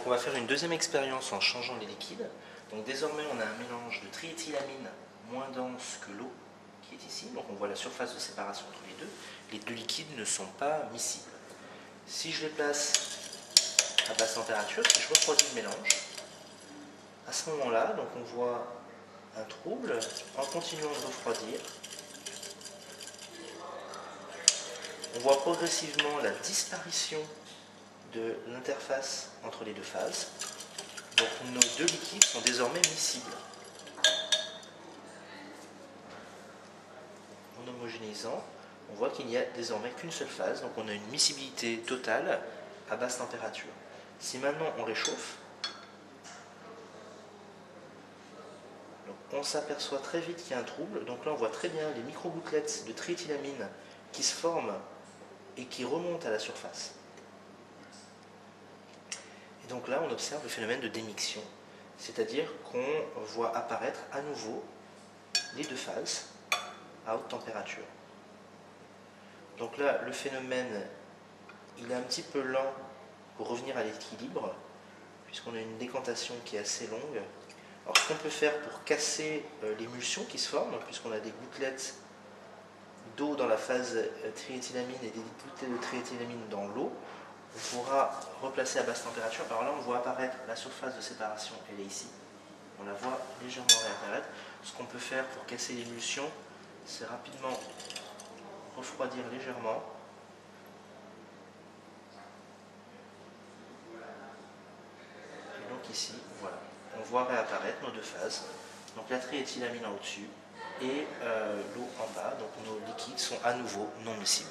on va faire une deuxième expérience en changeant les liquides. Donc désormais on a un mélange de triéthylamine moins dense que l'eau qui est ici. Donc on voit la surface de séparation entre les deux. Les deux liquides ne sont pas miscibles. Si je les place à basse température, si je refroidis le mélange, à ce moment-là, donc on voit un trouble en continuant de refroidir. On voit progressivement la disparition de l'interface entre les deux phases. Donc nos deux liquides sont désormais miscibles. En homogénéisant, on voit qu'il n'y a désormais qu'une seule phase, donc on a une miscibilité totale à basse température. Si maintenant on réchauffe, donc on s'aperçoit très vite qu'il y a un trouble. Donc là on voit très bien les micro-gouttelettes de triéthylamine qui se forment et qui remontent à la surface. Et donc là on observe le phénomène de démiction, c'est-à-dire qu'on voit apparaître à nouveau les deux phases à haute température. Donc là le phénomène il est un petit peu lent pour revenir à l'équilibre, puisqu'on a une décantation qui est assez longue. Alors ce qu'on peut faire pour casser l'émulsion qui se forme, puisqu'on a des gouttelettes d'eau dans la phase triéthylamine et des gouttelettes de triéthylamine dans l'eau, on pourra replacer à basse température. Alors là on voit apparaître la surface de séparation, elle est ici. On la voit légèrement réapparaître. Ce qu'on peut faire pour casser l'émulsion, c'est rapidement refroidir légèrement. Et donc ici, voilà, on voit réapparaître nos deux phases. Donc la triéthylamine en au-dessus et l'eau en bas. Donc nos liquides sont à nouveau non miscibles.